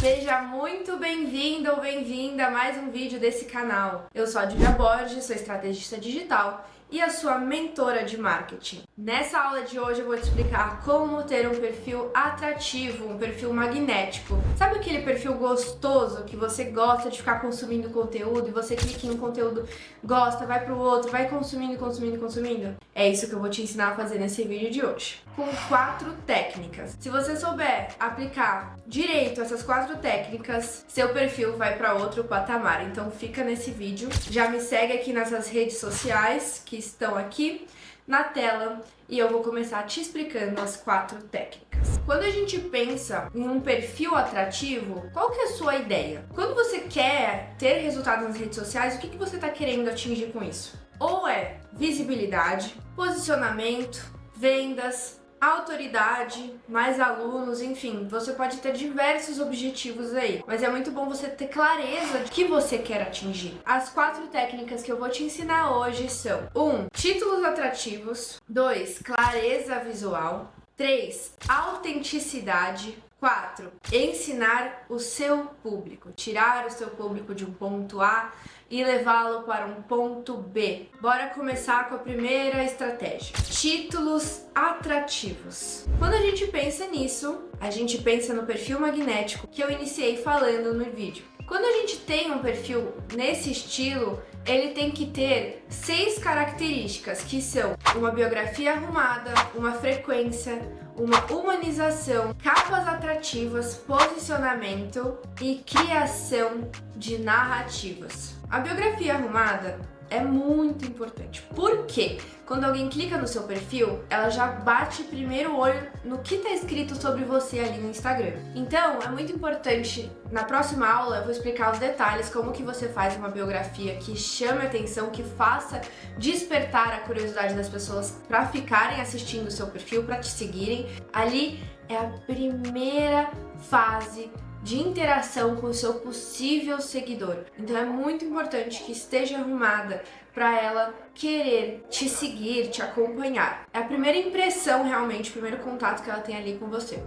Seja muito bem-vindo ou bem-vinda a mais um vídeo desse canal. Eu sou a Julia Borges, sou estrategista digital e a sua mentora de marketing. Nessa aula de hoje eu vou te explicar como ter um perfil atrativo, um perfil magnético. Sabe aquele perfil gostoso que você gosta de ficar consumindo conteúdo e você clica em um conteúdo, gosta, vai pro outro, vai consumindo, consumindo, consumindo? É isso que eu vou te ensinar a fazer nesse vídeo de hoje. Com 4 técnicas. Se você souber aplicar direito essas 4 técnicas, seu perfil vai para outro patamar. Então fica nesse vídeo. Já me segue aqui nessas redes sociais que estão aqui na tela e eu vou começar te explicando as 4 técnicas. Quando a gente pensa em um perfil atrativo, qual que é a sua ideia? Quando você quer ter resultado nas redes sociais, o que você está querendo atingir com isso? Ou é visibilidade, posicionamento, vendas, autoridade, mais alunos, enfim, você pode ter diversos objetivos aí, mas é muito bom você ter clareza de que você quer atingir. As 4 técnicas que eu vou te ensinar hoje são: 1. Títulos atrativos. 2. Clareza visual. 3. Autenticidade. 4. Ensinar o seu público, tirar o seu público de um ponto A e levá-lo para um ponto B. Bora começar com a primeira estratégia: títulos atrativos. Quando a gente pensa nisso, a gente pensa no perfil magnético que eu iniciei falando no vídeo. Quando a gente tem um perfil nesse estilo, ele tem que ter 6 características, que são uma biografia arrumada, uma frequência, uma humanização, capas atrativas, posicionamento e criação de narrativas. A biografia arrumada é muito importante. Por quê? Quando alguém clica no seu perfil, ela já bate primeiro o olho no que está escrito sobre você ali no Instagram. Então, é muito importante, na próxima aula eu vou explicar os detalhes, como que você faz uma biografia que chame a atenção, que faça despertar a curiosidade das pessoas para ficarem assistindo o seu perfil, para te seguirem. Ali é a primeira fase de interação com o seu possível seguidor. Então é muito importante que esteja arrumada para ela querer te seguir, te acompanhar. É a primeira impressão, realmente, o primeiro contato que ela tem ali com você.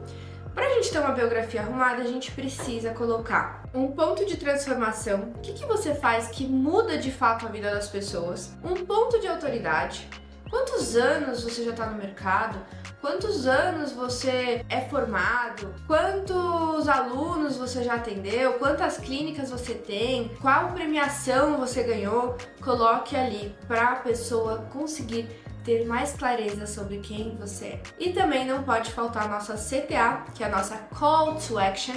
Para a gente ter uma biografia arrumada, a gente precisa colocar um ponto de transformação. O que você faz que muda de fato a vida das pessoas? Um ponto de autoridade. Quantos anos você já está no mercado? Quantos anos você é formado? Quantos alunos você já atendeu? Quantas clínicas você tem? Qual premiação você ganhou? Coloque ali para a pessoa conseguir ter mais clareza sobre quem você é. E também não pode faltar a nossa CTA, que é a nossa Call to Action,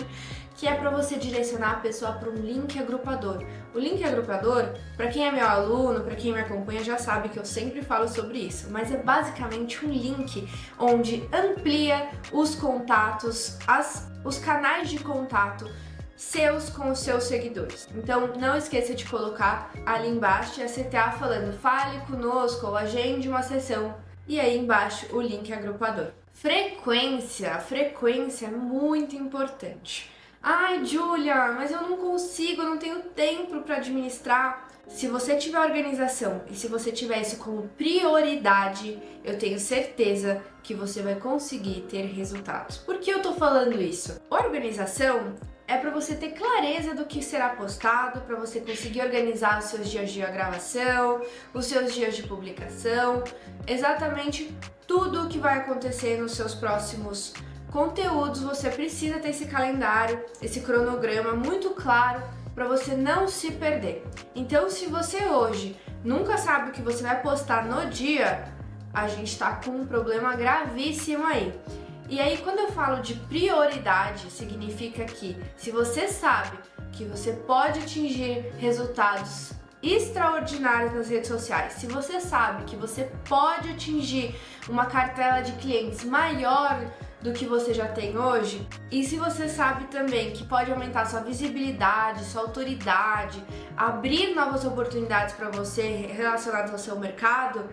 que é para você direcionar a pessoa para um link agrupador. O link agrupador, para quem é meu aluno, para quem me acompanha, já sabe que eu sempre falo sobre isso, mas é basicamente um link onde amplia os contatos, os canais de contato seus com os seus seguidores. Então não esqueça de colocar ali embaixo a CTA falando fale conosco ou agende uma sessão, e aí embaixo o link agrupador. Frequência é muito importante. Ai, Julia, mas eu não consigo, eu não tenho tempo para administrar. Se você tiver organização e se você tiver isso como prioridade, eu tenho certeza que você vai conseguir ter resultados. Por que eu tô falando isso? Organização é para você ter clareza do que será postado, para você conseguir organizar os seus dias de gravação, os seus dias de publicação, exatamente tudo o que vai acontecer nos seus próximos conteúdos. Você precisa ter esse calendário, esse cronograma muito claro para você não se perder. Então, se você hoje nunca sabe o que você vai postar no dia, a gente está com um problema gravíssimo aí. E aí, quando eu falo de prioridade, significa que se você sabe que você pode atingir resultados extraordinários nas redes sociais, se você sabe que você pode atingir uma cartela de clientes maior do que você já tem hoje, e se você sabe também que pode aumentar sua visibilidade, sua autoridade, abrir novas oportunidades para você relacionadas ao seu mercado,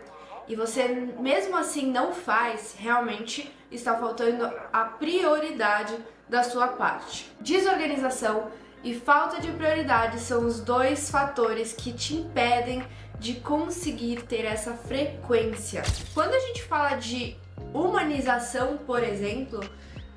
e você mesmo assim não faz, realmente está faltando a prioridade da sua parte. Desorganização e falta de prioridade são os 2 fatores que te impedem de conseguir ter essa frequência. Quando a gente fala de humanização, por exemplo,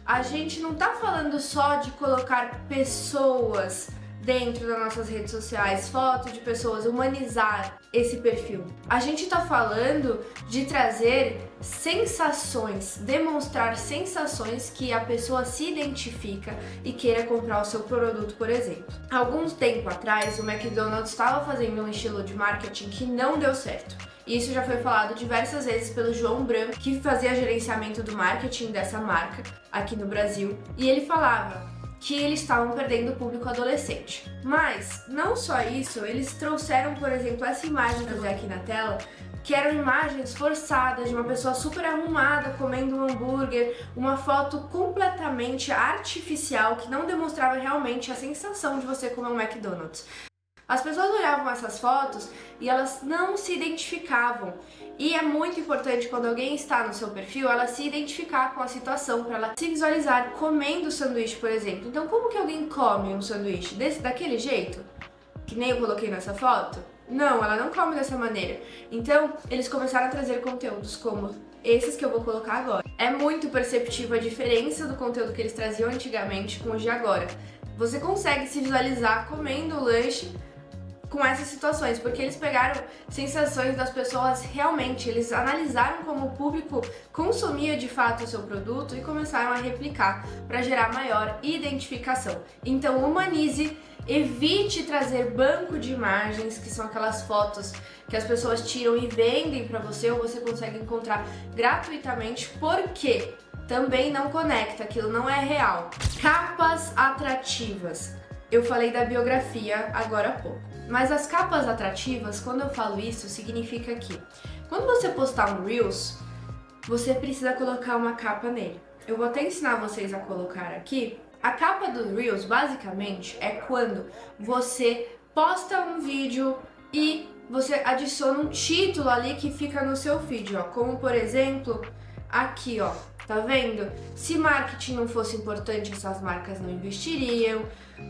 a gente não tá falando só de colocar pessoas dentro das nossas redes sociais, fotos de pessoas, humanizar esse perfil. A gente tá falando de trazer sensações, demonstrar sensações que a pessoa se identifica e queira comprar o seu produto, por exemplo. Há algum tempo atrás, o McDonald's estava fazendo um estilo de marketing que não deu certo. Isso já foi falado diversas vezes pelo João Branco, que fazia gerenciamento do marketing dessa marca aqui no Brasil, e ele falava que eles estavam perdendo o público adolescente. Mas, não só isso, eles trouxeram, por exemplo, essa imagem que eu vi aqui na tela, que eram imagens forçadas de uma pessoa super arrumada comendo um hambúrguer, uma foto completamente artificial que não demonstrava realmente a sensação de você comer um McDonald's. As pessoas olhavam essas fotos e elas não se identificavam. E é muito importante quando alguém está no seu perfil, ela se identificar com a situação, para ela se visualizar comendo sanduíche, por exemplo. Então, como que alguém come um sanduíche daquele jeito? Que nem eu coloquei nessa foto? Não, ela não come dessa maneira. Então, eles começaram a trazer conteúdos como esses que eu vou colocar agora. É muito perceptível a diferença do conteúdo que eles traziam antigamente com os de agora. Você consegue se visualizar comendo o lanche com essas situações, porque eles pegaram sensações das pessoas realmente, eles analisaram como o público consumia de fato o seu produto e começaram a replicar para gerar maior identificação. Então humanize, evite trazer banco de imagens, que são aquelas fotos que as pessoas tiram e vendem para você, ou você consegue encontrar gratuitamente, porque também não conecta, aquilo não é real. Capas atrativas. Eu falei da biografia agora há pouco. Mas as capas atrativas, quando eu falo isso, significa que quando você postar um Reels, você precisa colocar uma capa nele. Eu vou até ensinar vocês a colocar aqui. A capa do Reels, basicamente, é quando você posta um vídeo e você adiciona um título ali que fica no seu feed, ó. Como, por exemplo, aqui, ó. Tá vendo? Se marketing não fosse importante, essas marcas não investiriam.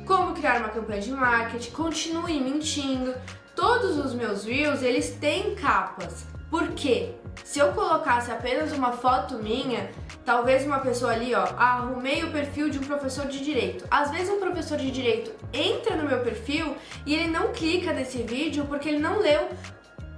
Como criar uma campanha de marketing, continue mentindo. Todos os meus Reels, eles têm capas. Por quê? Se eu colocasse apenas uma foto minha, talvez uma pessoa ali, ó, arrumei o perfil de um professor de direito. Às vezes um professor de direito entra no meu perfil e ele não clica nesse vídeo porque ele não leu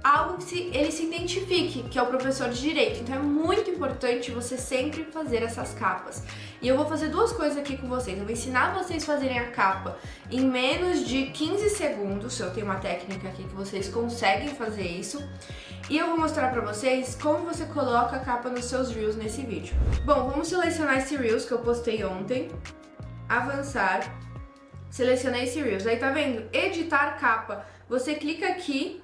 algo que ele se identifique, que é o professor de direito. Então é muito importante você sempre fazer essas capas. E eu vou fazer duas coisas aqui com vocês. Eu vou ensinar vocês a fazerem a capa em menos de 15 segundos. Eu tenho uma técnica aqui que vocês conseguem fazer isso. E eu vou mostrar pra vocês como você coloca a capa nos seus Reels nesse vídeo. Bom, vamos selecionar esse Reels que eu postei ontem. Avançar. Selecionei esse Reels. Aí tá vendo? Editar capa. Você clica aqui.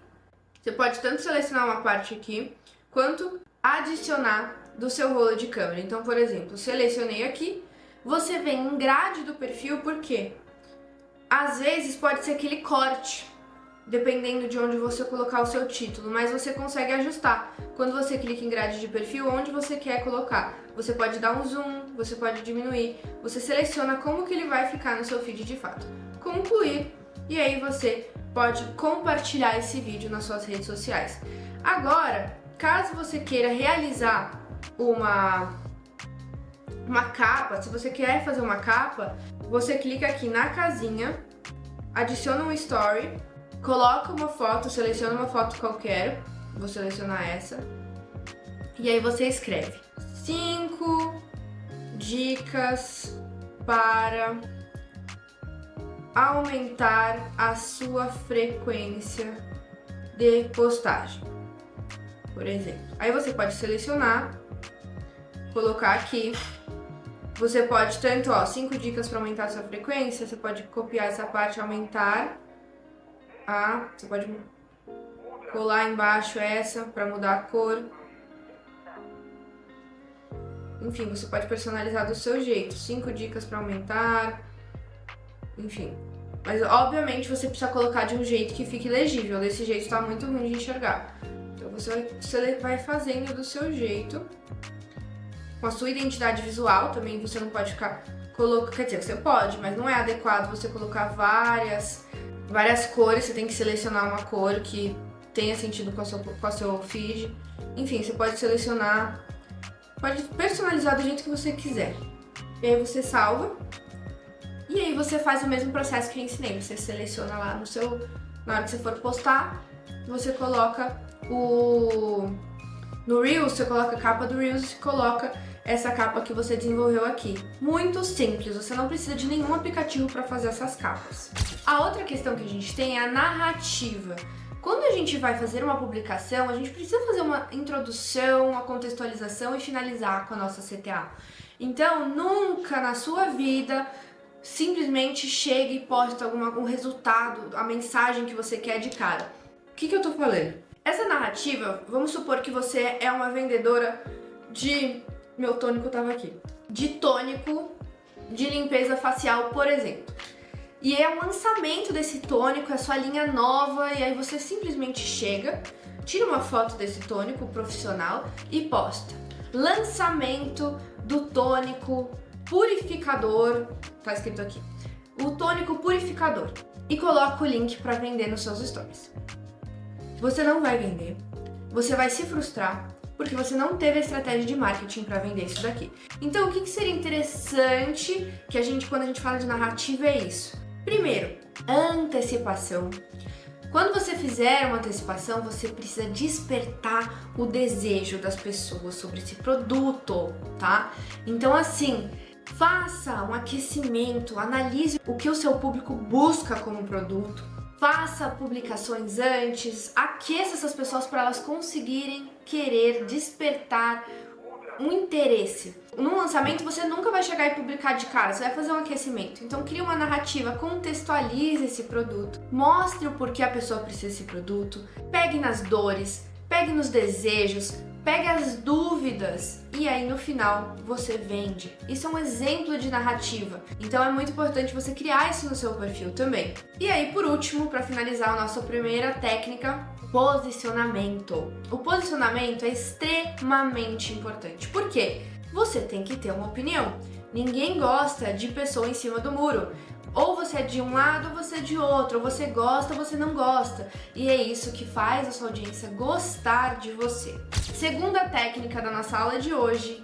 Você pode tanto selecionar uma parte aqui, quanto adicionar do seu rolo de câmera. Então, por exemplo, selecionei aqui, você vem em grade do perfil, por quê? Às vezes pode ser que ele corte, dependendo de onde você colocar o seu título, mas você consegue ajustar. Quando você clica em grade de perfil, onde você quer colocar. Você pode dar um zoom, você pode diminuir, você seleciona como que ele vai ficar no seu feed de fato. Concluir, e aí você pode compartilhar esse vídeo nas suas redes sociais. Agora, caso você queira realizar uma capa, se você quer fazer uma capa, você clica aqui na casinha, adiciona um story, coloca uma foto, seleciona uma foto qualquer, vou selecionar essa, e aí você escreve 5 dicas para aumentar a sua frequência de postagem, por exemplo. Aí você pode selecionar, colocar aqui. Você pode tanto, ó, 5 dicas para aumentar a sua frequência, você pode copiar essa parte, aumentar. Você pode colar embaixo essa para mudar a cor. Enfim, você pode personalizar do seu jeito. 5 dicas para aumentar. Enfim, mas obviamente você precisa colocar de um jeito que fique legível, desse jeito tá muito ruim de enxergar. Então você vai fazendo do seu jeito, com a sua identidade visual também. Você não pode ficar colocando, quer dizer, você pode, mas não é adequado você colocar várias cores. Você tem que selecionar uma cor que tenha sentido com a seu feed. Enfim, você pode selecionar, pode personalizar do jeito que você quiser. E aí você salva. E aí você faz o mesmo processo que eu ensinei. Você seleciona lá na hora que você for postar, você coloca no Reels, você coloca a capa do Reels e coloca essa capa que você desenvolveu aqui. Muito simples, você não precisa de nenhum aplicativo para fazer essas capas. A outra questão que a gente tem é a narrativa. Quando a gente vai fazer uma publicação, a gente precisa fazer uma introdução, uma contextualização e finalizar com a nossa CTA. Então, nunca na sua vida simplesmente chega e posta algum resultado, a mensagem que você quer de cara. O que eu tô falando? Essa narrativa, vamos supor que você é uma vendedora de... Meu tônico tava aqui. De tônico de limpeza facial, por exemplo. E é o lançamento desse tônico, é a sua linha nova, e aí você simplesmente chega, tira uma foto desse tônico profissional e posta. Lançamento do tônico purificador, tá escrito aqui, o tônico purificador, e coloca o link para vender nos seus stories. Você não vai vender, você vai se frustrar, porque você não teve a estratégia de marketing para vender isso daqui. Então, o que seria interessante que quando a gente fala de narrativa é isso. Primeiro, antecipação. Quando você fizer uma antecipação, você precisa despertar o desejo das pessoas sobre esse produto, tá? Então, assim, faça um aquecimento, analise o que o seu público busca como produto, faça publicações antes, aqueça essas pessoas para elas conseguirem querer despertar um interesse. No lançamento você nunca vai chegar e publicar de cara, você vai fazer um aquecimento. Então crie uma narrativa, contextualize esse produto, mostre o porquê a pessoa precisa desse produto, pegue nas dores, pegue nos desejos, pegue as dúvidas e aí no final você vende. Isso é um exemplo de narrativa, então é muito importante você criar isso no seu perfil também. E aí por último, para finalizar a nossa primeira técnica, posicionamento. O posicionamento é extremamente importante. Por quê? Você tem que ter uma opinião. Ninguém gosta de pessoa em cima do muro. Ou você é de um lado ou você é de outro, ou você gosta ou você não gosta. E é isso que faz a sua audiência gostar de você. Segunda técnica da nossa aula de hoje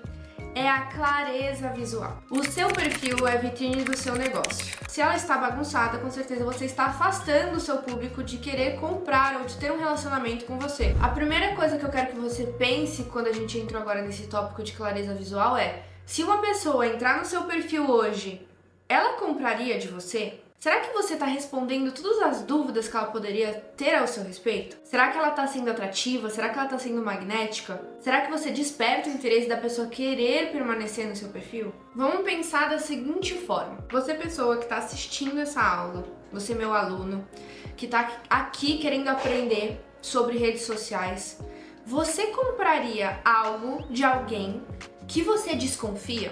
é a clareza visual. O seu perfil é a vitrine do seu negócio. Se ela está bagunçada, com certeza você está afastando o seu público de querer comprar ou de ter um relacionamento com você. A primeira coisa que eu quero que você pense quando a gente entrou agora nesse tópico de clareza visual é: se uma pessoa entrar no seu perfil hoje, ela compraria de você? Será que você está respondendo todas as dúvidas que ela poderia ter ao seu respeito? Será que ela está sendo atrativa? Será que ela está sendo magnética? Será que você desperta o interesse da pessoa querer permanecer no seu perfil? Vamos pensar da seguinte forma. Você, pessoa que está assistindo essa aula, você, meu aluno, que está aqui querendo aprender sobre redes sociais, você compraria algo de alguém que você desconfia?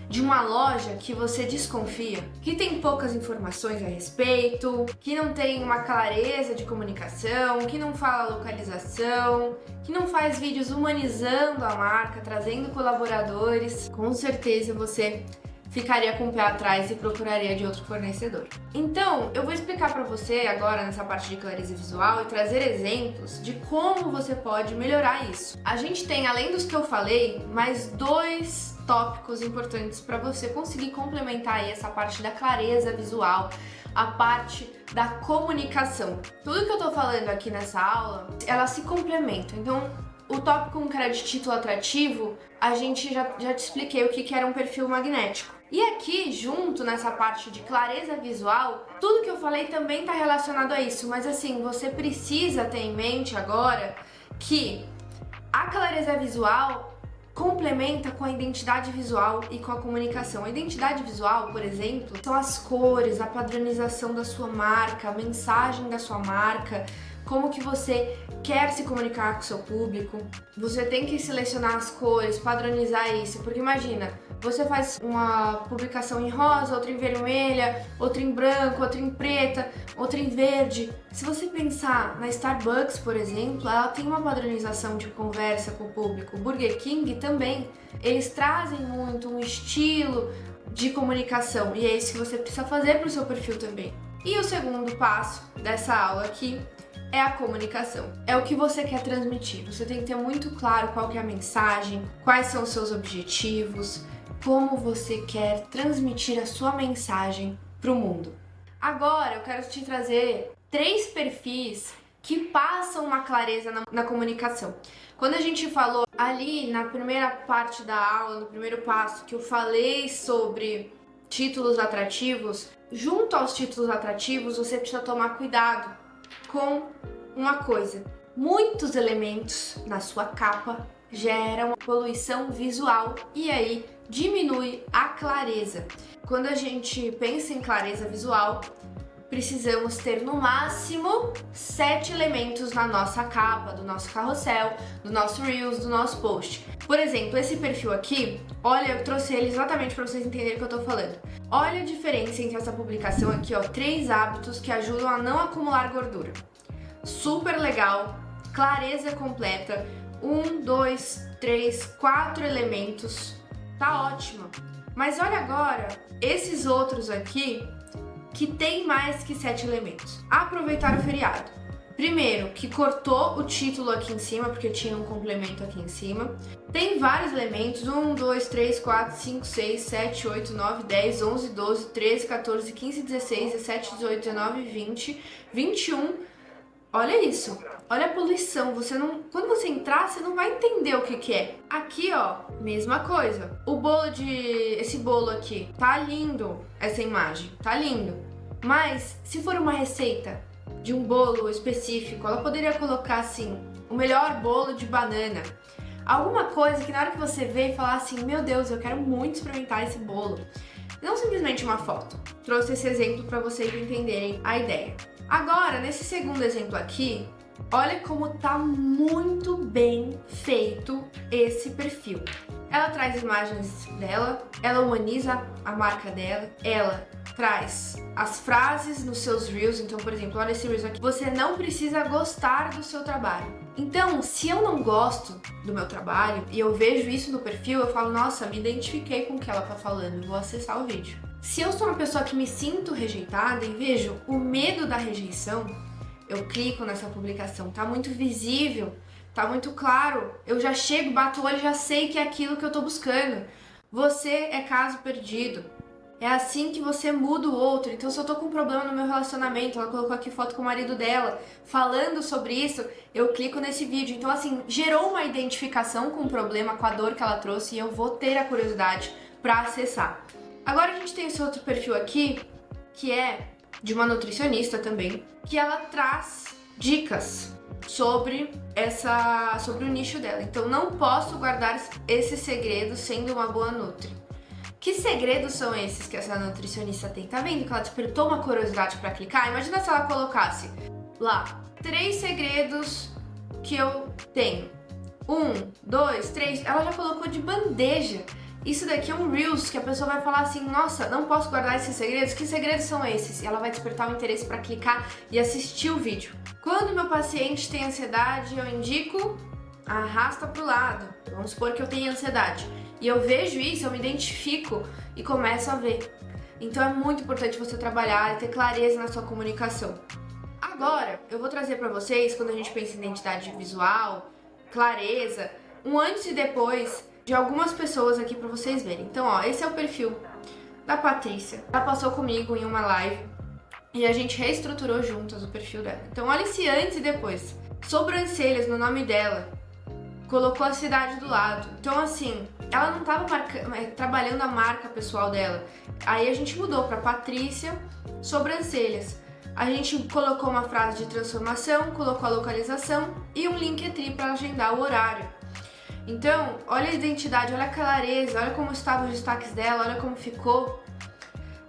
De uma loja que você desconfia, que tem poucas informações a respeito, que não tem uma clareza de comunicação, que não fala localização, que não faz vídeos humanizando a marca, trazendo colaboradores, com certeza você ficaria com o pé atrás e procuraria de outro fornecedor. Então, eu vou explicar para você agora nessa parte de clareza visual e trazer exemplos de como você pode melhorar isso. A gente tem, além dos que eu falei, mais 2 tópicos importantes para você conseguir complementar aí essa parte da clareza visual, a parte da comunicação. Tudo que eu tô falando aqui nessa aula, elas se complementam. Então, o tópico 1, que era de título atrativo, a gente já te expliquei o que era um perfil magnético. E aqui, junto nessa parte de clareza visual, tudo que eu falei também está relacionado a isso, mas assim, você precisa ter em mente agora que a clareza visual complementa com a identidade visual e com a comunicação. A identidade visual, por exemplo, são as cores, a padronização da sua marca, a mensagem da sua marca, como que você quer se comunicar com o seu público. Você tem que selecionar as cores, padronizar isso, porque imagina, você faz uma publicação em rosa, outra em vermelha, outra em branco, outra em preta, outra em verde. Se você pensar na Starbucks, por exemplo, ela tem uma padronização de conversa com o público. Burger King também. Eles trazem muito um estilo de comunicação e é isso que você precisa fazer para o seu perfil também. E o segundo passo dessa aula aqui é a comunicação. É o que você quer transmitir. Você tem que ter muito claro qual que é a mensagem, quais são os seus objetivos, como você quer transmitir a sua mensagem para o mundo. Agora eu quero te trazer 3 perfis que passam uma clareza na comunicação. Quando a gente falou ali na primeira parte da aula, no primeiro passo, que eu falei sobre títulos atrativos, junto aos títulos atrativos você precisa tomar cuidado com uma coisa. Muitos elementos na sua capa geram poluição visual e aí diminui a clareza. Quando a gente pensa em clareza visual, precisamos ter no máximo 7 elementos na nossa capa, do nosso carrossel, do nosso Reels, do nosso post. Por exemplo, esse perfil aqui, olha, eu trouxe ele exatamente para vocês entenderem o que eu tô falando. Olha a diferença entre essa publicação aqui, ó, 3 hábitos que ajudam a não acumular gordura. Super legal, clareza completa, 1, 2, 3, 4 elementos, tá ótimo. Mas olha agora, esses outros aqui, que tem mais que 7 elementos. Aproveitar o feriado. Primeiro, que cortou o título aqui em cima, porque tinha um complemento aqui em cima. Tem vários elementos, 1, 2, 3, 4, 5, 6, 7, 8, 9, 10, 11, 12, 13, 14, 15, 16, 17, 18, 19, 20, 21. Olha isso, olha a poluição, quando você entrar, você não vai entender o que é. Aqui, ó, mesma coisa. Esse bolo aqui, tá lindo essa imagem, tá lindo. Mas, se for uma receita de um bolo específico, ela poderia colocar assim, o melhor bolo de banana. Alguma coisa que na hora que você vê e falar assim, meu Deus, eu quero muito experimentar esse bolo. Não simplesmente uma foto. Trouxe esse exemplo para vocês entenderem a ideia. Agora, nesse segundo exemplo aqui, olha como tá muito bem feito esse perfil. Ela traz imagens dela, ela humaniza a marca dela, ela traz as frases nos seus Reels. Então, por exemplo, olha esse Reels aqui. Você não precisa gostar do seu trabalho. Então, se eu não gosto do meu trabalho e eu vejo isso no perfil, eu falo, nossa, me identifiquei com o que ela tá falando, vou acessar o vídeo. Se eu sou uma pessoa que me sinto rejeitada e vejo o medo da rejeição, eu clico nessa publicação, tá muito visível, tá muito claro, eu já chego, bato o olho e já sei que é aquilo que eu tô buscando. Você é caso perdido. É assim que você muda o outro. Então, se eu tô com um problema no meu relacionamento, ela colocou aqui foto com o marido dela, falando sobre isso, eu clico nesse vídeo. Então, assim, gerou uma identificação com o problema, com a dor que ela trouxe, e eu vou ter a curiosidade pra acessar. Agora a gente tem esse outro perfil aqui, que é de uma nutricionista também, que ela traz dicas sobre o nicho dela. Então, não posso guardar esse segredo sendo uma boa nutri. Que segredos são esses que essa nutricionista tem? Tá vendo que ela despertou uma curiosidade para clicar? Imagina se ela colocasse lá 3 segredos que eu tenho. 1, 2, 3. Ela já colocou de bandeja. Isso daqui é um Reels que a pessoa vai falar assim, nossa, não posso guardar esses segredos? Que segredos são esses? E ela vai despertar o interesse para clicar e assistir o vídeo. Quando meu paciente tem ansiedade, eu indico arrasta pro lado. Vamos supor que eu tenho ansiedade. E eu vejo isso, eu me identifico e começo a ver. Então é muito importante você trabalhar e ter clareza na sua comunicação. Agora, eu vou trazer para vocês, quando a gente pensa em identidade visual, clareza, um antes e depois de algumas pessoas aqui para vocês verem. Então, ó, esse é o perfil da Patrícia. Ela passou comigo em uma live e a gente reestruturou juntas o perfil dela. Então, olha esse antes e depois. Sobrancelhas no nome dela. Colocou a cidade do lado. Então, assim, ela não estava trabalhando a marca pessoal dela. Aí a gente mudou para Patrícia Sobrancelhas. A gente colocou uma frase de transformação, colocou a localização e um Linktree para agendar o horário. Então, olha a identidade, olha a clareza, olha como estavam os destaques dela, olha como ficou.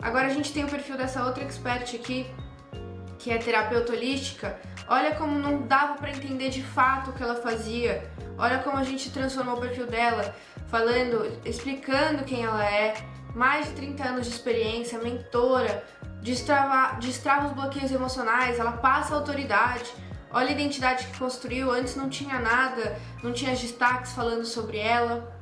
Agora a gente tem o perfil dessa outra expert aqui, que é terapeuta holística. Olha como não dava para entender de fato o que ela fazia. Olha como a gente transformou o perfil dela, falando, explicando quem ela é, mais de 30 anos de experiência, mentora, destrava os bloqueios emocionais, ela passa a autoridade. Olha a identidade que construiu, antes não tinha nada, não tinha destaques falando sobre ela.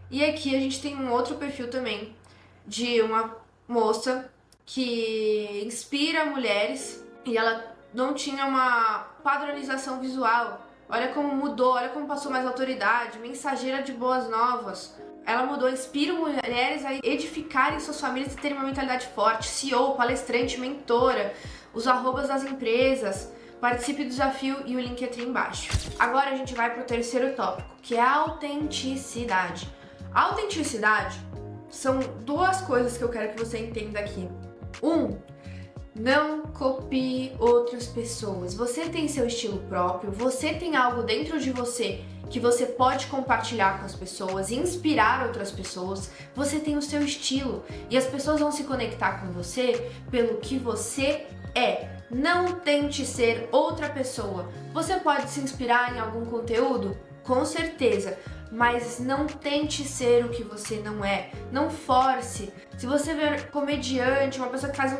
E aqui a gente tem um outro perfil também, de uma moça que inspira mulheres e ela não tinha uma padronização visual. Olha como mudou, olha como passou mais autoridade, mensageira de boas novas. Ela mudou Inspiro mulheres a edificarem suas famílias e terem uma mentalidade forte. CEO, palestrante, mentora, os arrobas das empresas, participe do desafio e o link é aqui embaixo. Agora a gente vai para o terceiro tópico, que é a autenticidade. A autenticidade são duas coisas que eu quero que você entenda aqui. Não copie outras pessoas. Você tem seu estilo próprio, você tem algo dentro de você que você pode compartilhar com as pessoas, inspirar outras pessoas. Você tem o seu estilo e as pessoas vão se conectar com você pelo que você é. Não tente ser outra pessoa. Você pode se inspirar em algum conteúdo? Com certeza, mas não tente ser o que você não é. Não force. Se você ver comediante, uma pessoa que faz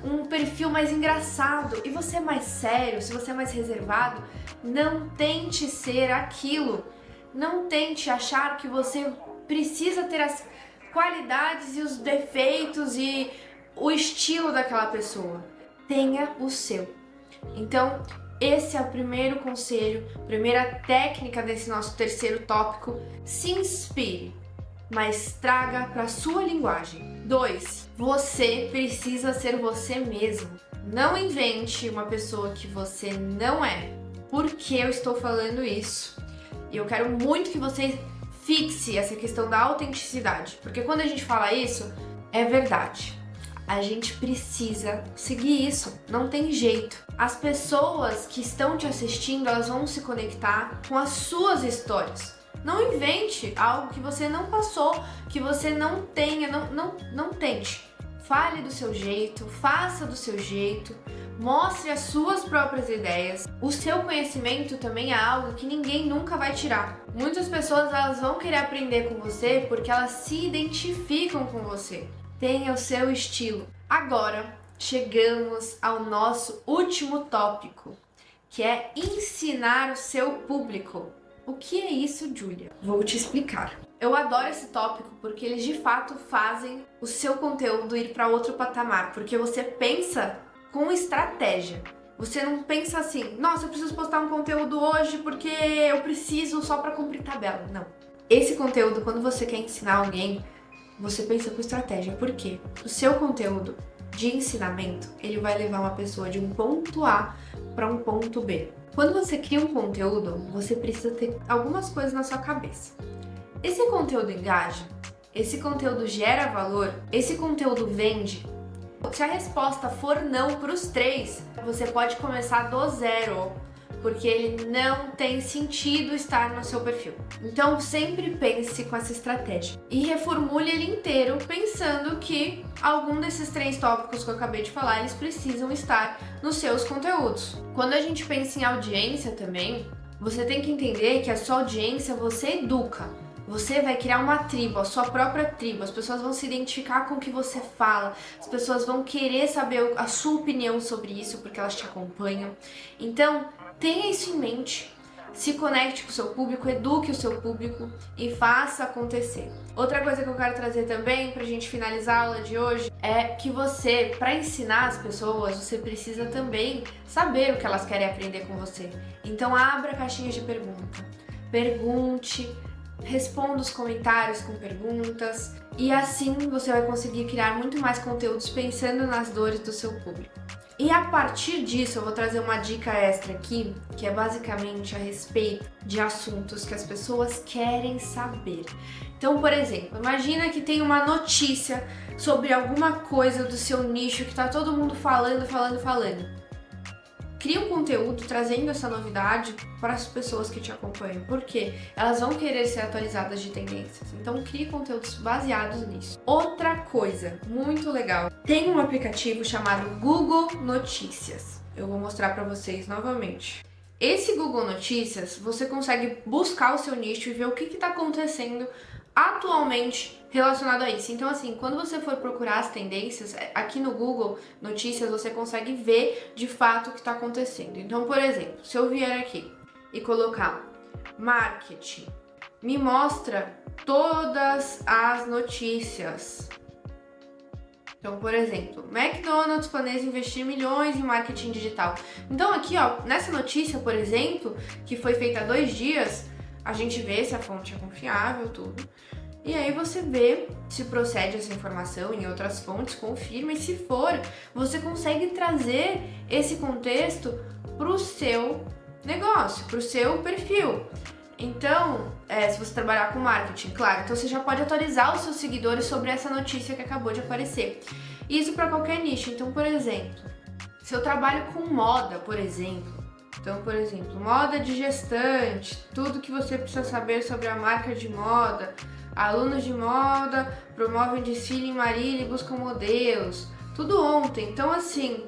um perfil mais engraçado e você é mais sério, se você é mais reservado, não tente ser aquilo. Não tente achar que você precisa ter as qualidades e os defeitos e o estilo daquela pessoa. Tenha o seu. Então, esse é o primeiro conselho, primeira técnica desse nosso terceiro tópico. Se inspire, mas traga para sua linguagem. 2. Você precisa ser você mesmo. Não invente uma pessoa que você não é. Por que eu estou falando isso? E eu quero muito que você fixe essa questão da autenticidade, porque quando a gente fala isso, é verdade. A gente precisa seguir isso, não tem jeito. As pessoas que estão te assistindo, elas vão se conectar com as suas histórias. Não invente algo que você não passou, que você não tenha, não tente. Fale do seu jeito, faça do seu jeito, mostre as suas próprias ideias. O seu conhecimento também é algo que ninguém nunca vai tirar. Muitas pessoas elas vão querer aprender com você porque elas se identificam com você. Tenha o seu estilo. Agora, chegamos ao nosso último tópico, que é ensinar o seu público. O que é isso, Júlia? Vou te explicar. Eu adoro esse tópico porque eles de fato fazem o seu conteúdo ir para outro patamar, porque você pensa com estratégia. Você não pensa assim, nossa, eu preciso postar um conteúdo hoje porque eu preciso só para cumprir tabela. Não. Esse conteúdo, quando você quer ensinar alguém, você pensa com estratégia. Por quê? O seu conteúdo de ensinamento, ele vai levar uma pessoa de um ponto A para um ponto B. Quando você cria um conteúdo, você precisa ter algumas coisas na sua cabeça. Esse conteúdo engaja? Esse conteúdo gera valor? Esse conteúdo vende? Se a resposta for não para os três, você pode começar do zero, porque ele não tem sentido estar no seu perfil. Então sempre pense com essa estratégia e reformule ele inteiro pensando que algum desses 3 tópicos que eu acabei de falar, eles precisam estar nos seus conteúdos. Quando a gente pensa em audiência também, você tem que entender que a sua audiência você educa. Você vai criar uma tribo, a sua própria tribo. As pessoas vão se identificar com o que você fala. As pessoas vão querer saber a sua opinião sobre isso porque elas te acompanham. Então, tenha isso em mente. Se conecte com o seu público, eduque o seu público e faça acontecer. Outra coisa que eu quero trazer também pra gente finalizar a aula de hoje é que você, para ensinar as pessoas, você precisa também saber o que elas querem aprender com você. Então, abra caixinhas de pergunta. Pergunte, responda os comentários com perguntas e assim você vai conseguir criar muito mais conteúdos pensando nas dores do seu público. E a partir disso eu vou trazer uma dica extra aqui, que é basicamente a respeito de assuntos que as pessoas querem saber. Então, por exemplo, imagina que tem uma notícia sobre alguma coisa do seu nicho que tá todo mundo falando. Cria um conteúdo trazendo essa novidade para as pessoas que te acompanham, porque elas vão querer ser atualizadas de tendências. Então, crie conteúdos baseados nisso. Outra coisa muito legal, tem um aplicativo chamado Google Notícias. Eu vou mostrar para vocês novamente. Esse Google Notícias, você consegue buscar o seu nicho e ver o que está acontecendo atualmente relacionado a isso. Então, assim, quando você for procurar as tendências, aqui no Google Notícias você consegue ver de fato o que está acontecendo. Então, por exemplo, se eu vier aqui e colocar marketing, me mostra todas as notícias. Então, por exemplo, McDonald's planeja investir milhões em marketing digital. Então, aqui, ó, nessa notícia, por exemplo, que foi feita há 2 dias, a gente vê se a fonte é confiável, tudo. E aí você vê se procede essa informação em outras fontes, confirma, e se for, você consegue trazer esse contexto para o seu negócio, para o seu perfil. Então, se você trabalhar com marketing, claro, então você já pode atualizar os seus seguidores sobre essa notícia que acabou de aparecer. Isso para qualquer nicho. Então, por exemplo, se eu trabalho com moda, por exemplo, moda de gestante, tudo que você precisa saber sobre a marca de moda, alunos de moda promovem desfile em Marília e buscam modelos, tudo ontem. Então, assim,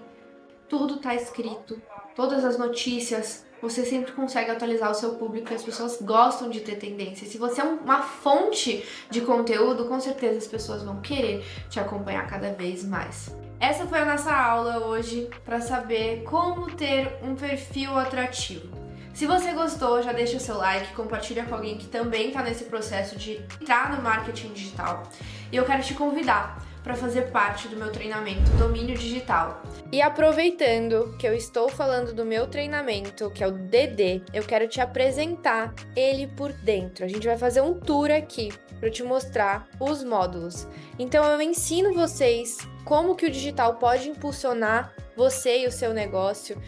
tudo tá escrito, todas as notícias, você sempre consegue atualizar o seu público e as pessoas gostam de ter tendência. Se você é uma fonte de conteúdo, com certeza as pessoas vão querer te acompanhar cada vez mais. Essa foi a nossa aula hoje para saber como ter um perfil atrativo. Se você gostou, já deixa o seu like, compartilha com alguém que também está nesse processo de entrar no marketing digital. E eu quero te convidar para fazer parte do meu treinamento Domínio Digital. E aproveitando que eu estou falando do meu treinamento, que é o DD, eu quero te apresentar ele por dentro. A gente vai fazer um tour aqui para te mostrar os módulos. Então eu ensino vocês como que o digital pode impulsionar você e o seu negócio.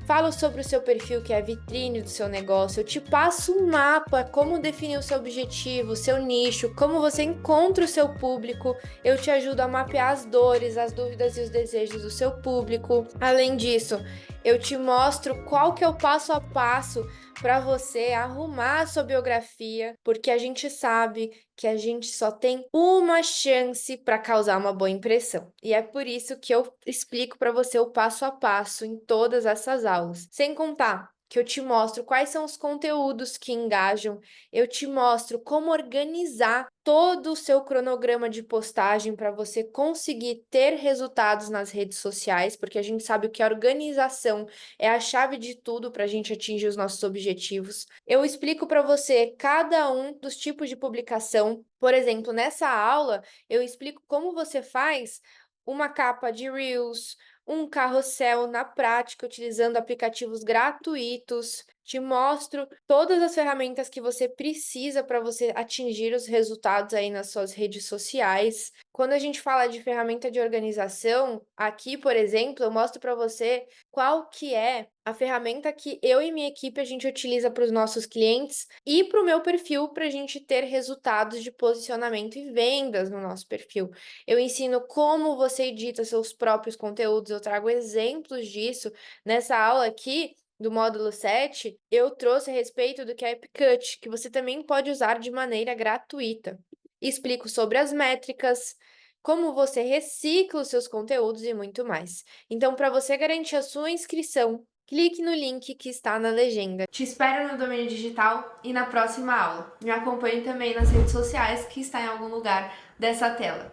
Falo sobre o seu perfil, que é a vitrine do seu negócio. Eu te passo um mapa, como definir o seu objetivo, o seu nicho, como você encontra o seu público. Eu te ajudo a mapear as dores, as dúvidas e os desejos do seu público. Além disso, eu te mostro qual que é o passo a passo para você arrumar a sua biografia, porque a gente sabe que a gente só tem uma chance para causar uma boa impressão. E é por isso que eu explico para você o passo a passo em todas essas aulas. Sem contar que eu te mostro quais são os conteúdos que engajam, eu te mostro como organizar todo o seu cronograma de postagem para você conseguir ter resultados nas redes sociais, porque a gente sabe que a organização é a chave de tudo para a gente atingir os nossos objetivos. Eu explico para você cada um dos tipos de publicação. Por exemplo, nessa aula, eu explico como você faz uma capa de Reels, um carrossel na prática, utilizando aplicativos gratuitos. Te mostro todas as ferramentas que você precisa para você atingir os resultados aí nas suas redes sociais. Quando a gente fala de ferramenta de organização, aqui, por exemplo, eu mostro para você qual que é a ferramenta que eu e minha equipe a gente utiliza para os nossos clientes e para o meu perfil para a gente ter resultados de posicionamento e vendas no nosso perfil. Eu ensino como você edita seus próprios conteúdos, eu trago exemplos disso. Nessa aula aqui do módulo 7, eu trouxe a respeito do que é EpiCut, que você também pode usar de maneira gratuita. Explico sobre as métricas, como você recicla os seus conteúdos e muito mais. Então, para você garantir a sua inscrição, clique no link que está na legenda. Te espero no Domínio Digital e na próxima aula. Me acompanhe também nas redes sociais que está em algum lugar dessa tela.